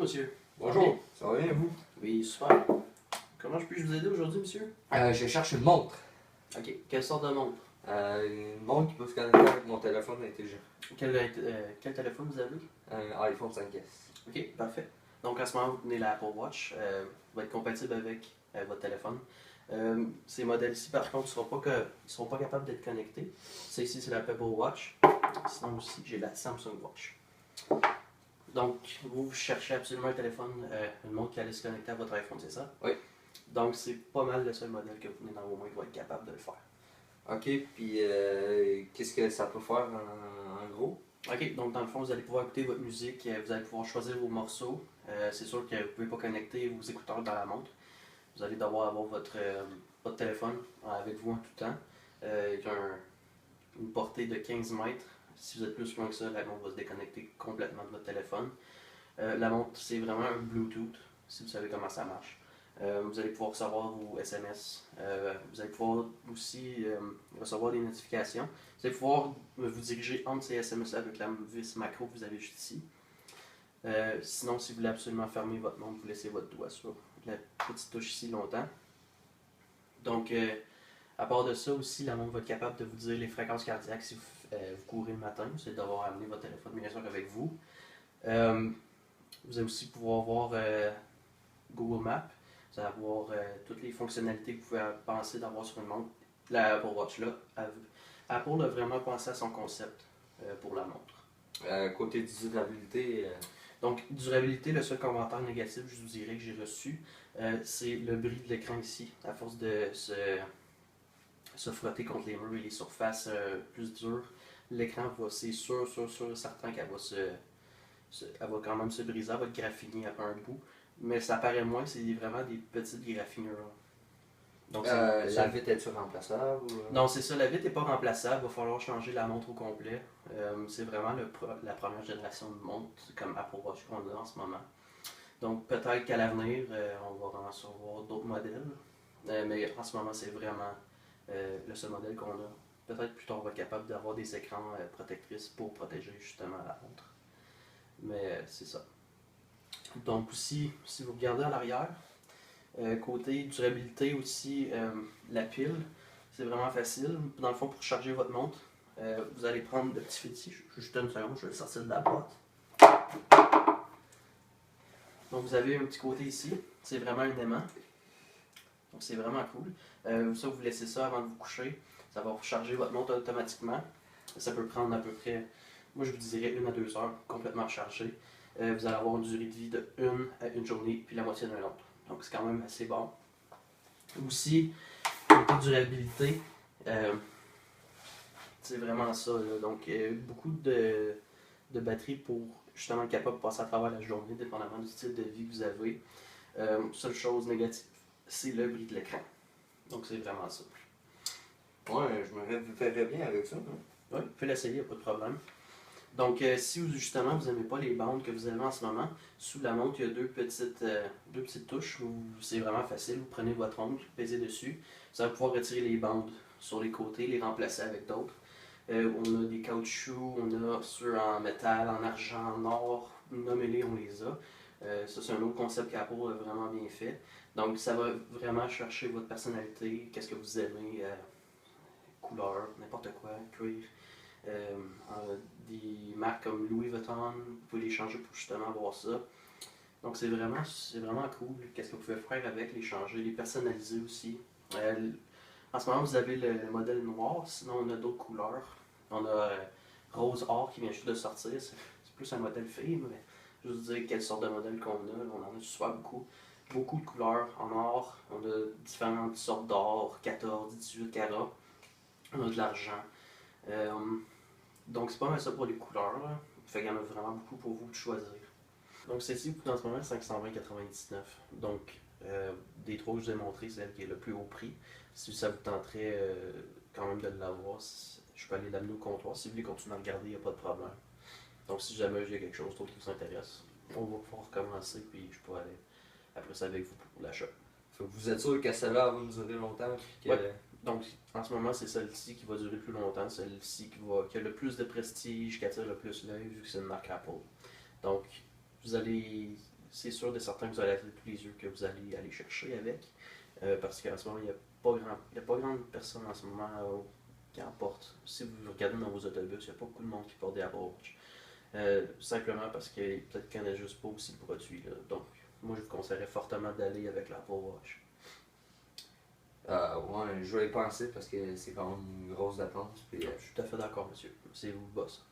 monsieur. Bonjour, ça va bien vous? Oui, super. Comment puis-je vous aider aujourd'hui, monsieur? Je cherche une montre. Ok, quelle sorte de montre? Une montre qui peut se connecter avec mon téléphone intelligent. Quel téléphone vous avez? Un iPhone 5S. Ok, parfait. Donc en ce moment, vous tenez l'Apple Watch. Va être compatible avec votre téléphone. Ces modèles-ci, par contre, ils seront pas capables d'être connectés. Ça ici, c'est l'Apple Watch. Sinon aussi, j'ai la Samsung Watch. Donc, vous cherchez absolument un téléphone, une montre qui allait se connecter à votre iPhone, c'est ça? Oui. Donc, c'est pas mal le seul modèle que vous tenez dans vos mains qui va être capable de le faire. Ok, puis qu'est-ce que ça peut faire en gros? Ok, donc dans le fond, vous allez pouvoir écouter votre musique, vous allez pouvoir choisir vos morceaux. C'est sûr que vous ne pouvez pas connecter vos écouteurs dans la montre. Vous allez devoir avoir votre téléphone avec vous en tout temps. Il y a une portée de 15 mètres. Si vous êtes plus loin que ça, la montre va se déconnecter complètement de votre téléphone. La montre, c'est vraiment un Bluetooth, si vous savez comment ça marche. Vous allez pouvoir recevoir vos SMS. Vous allez pouvoir aussi recevoir des notifications. Vous allez pouvoir vous diriger entre ces SMS avec la vis macro que vous avez juste ici. Sinon, si vous voulez absolument fermer votre montre, vous laissez votre doigt sur la petite touche ici longtemps. Donc, à part de ça aussi, la montre va être capable de vous dire les fréquences cardiaques si vous courez le matin. Vous allez devoir amener votre téléphone bien sûr avec vous. Vous allez aussi pouvoir voir Google Maps. Vous allez avoir toutes les fonctionnalités que vous pouvez penser d'avoir sur une montre. La Apple Watch là, Apple a vraiment pensé à son concept pour la montre. Côté durabilité. Donc, durabilité, le seul commentaire négatif, je vous dirais que j'ai reçu, c'est le bris de l'écran ici. À force de se frotter contre les murs et les surfaces plus dures, l'écran va, c'est sûr et certain qu'elle elle va quand même se briser, elle va être graffinée à un bout. Mais ça paraît moins, c'est vraiment des petites graffinures. Donc, la vitre est-tu remplaçable? Non, c'est ça, la vitre n'est pas remplaçable, il va falloir changer la montre au complet. C'est vraiment la première génération de montre comme Apple Watch qu'on a en ce moment. Donc peut-être qu'à l'avenir, on va en recevoir d'autres modèles. Mais en ce moment, c'est vraiment le seul modèle qu'on a. Peut-être plus tard, on va être capable d'avoir des écrans protectrices pour protéger justement la montre. Mais c'est ça. Donc aussi, si vous regardez à l'arrière, côté durabilité aussi, la pile, c'est vraiment facile. Dans le fond, pour charger votre montre, vous allez prendre le petit fil ici. Juste une seconde, je vais le sortir de la boîte. Donc vous avez un petit côté ici, c'est vraiment un aimant. Donc c'est vraiment cool. Ça, vous laissez ça avant de vous coucher. Ça va recharger votre montre automatiquement. Ça peut prendre à peu près, moi je vous dirais 1 à 2 heures complètement rechargé. Vous allez avoir une durée de vie de 1 à 1 journée, puis la moitié d'un autre. Donc c'est quand même assez bon. Aussi, côté durabilité, c'est vraiment ça. Là. Donc beaucoup de batterie pour justement être capable de passer à travers la journée, dépendamment du style de vie que vous avez. Seule chose négative, c'est le bris de l'écran. Donc c'est vraiment ça. Ouais, je me verrais bien avec ça. Hein? Oui, vous pouvez l'essayer, il n'y a pas de problème. Donc, si vous, justement vous n'aimez pas les bandes que vous avez en ce moment, sous la montre, il y a deux petites touches. C'est vraiment facile. Vous prenez votre ongle, vous pèsez dessus. Vous allez pouvoir retirer les bandes sur les côtés, les remplacer avec d'autres. On a des caoutchoucs, on a ceux en métal, en argent, en or. Nommez-les, on les a. Ça, c'est un autre concept qu'Apple a vraiment bien fait. Donc, ça va vraiment chercher votre personnalité, qu'est-ce que vous aimez, couleur, n'importe quoi, cuir. Des marques comme Louis Vuitton, vous pouvez les changer pour justement avoir ça. Donc c'est vraiment cool. Qu'est-ce que vous pouvez faire avec, les changer, les personnaliser aussi. En ce moment, vous avez le modèle noir, sinon on a d'autres couleurs. On a rose or qui vient juste de sortir, c'est plus un modèle fille, mais je vais vous dire quelle sorte de modèle qu'on a. On en a super beaucoup. Beaucoup de couleurs en or. On a différentes sortes d'or, 14, 18 carats. On a de l'argent. Donc c'est pas mal ça pour les couleurs. Là. Fait qu'il y en a vraiment beaucoup pour vous de choisir. Donc celle-ci coûte en ce moment 520,99. Donc des trois que je vous ai montré, c'est celle qui est le plus haut prix. Si ça vous tenterait quand même de l'avoir, je peux aller l'amener au comptoir. Si vous voulez continuer à regarder, il n'y a pas de problème. Donc si jamais il y a quelque chose d'autre qui vous intéresse, on va pouvoir recommencer puis je peux aller après ça avec vous pour l'achat. Vous êtes sûr que celle-là va nous durer longtemps? Ouais. Donc, en ce moment, c'est celle-ci qui va durer le plus longtemps, celle-ci qui a le plus de prestige, qui attire le plus l'œil, vu que c'est une marque Apple. Donc, vous allez c'est sûr de certain que vous allez être tous les yeux que vous allez aller chercher avec. Parce qu'en ce moment, il n'y a pas grande personne en ce moment qui en porte. Si vous regardez dans vos autobus, il n'y a pas beaucoup de monde qui porte des Apple Watch. Simplement parce que peut-être qu'ils connaissent juste pas aussi le produit. Là. Donc, moi, je vous conseillerais fortement d'aller avec l'Apple Watch. Ouais, je vais y penser parce que c'est quand même une grosse dépense. Puis, Je suis tout à fait d'accord, monsieur. C'est vous le boss.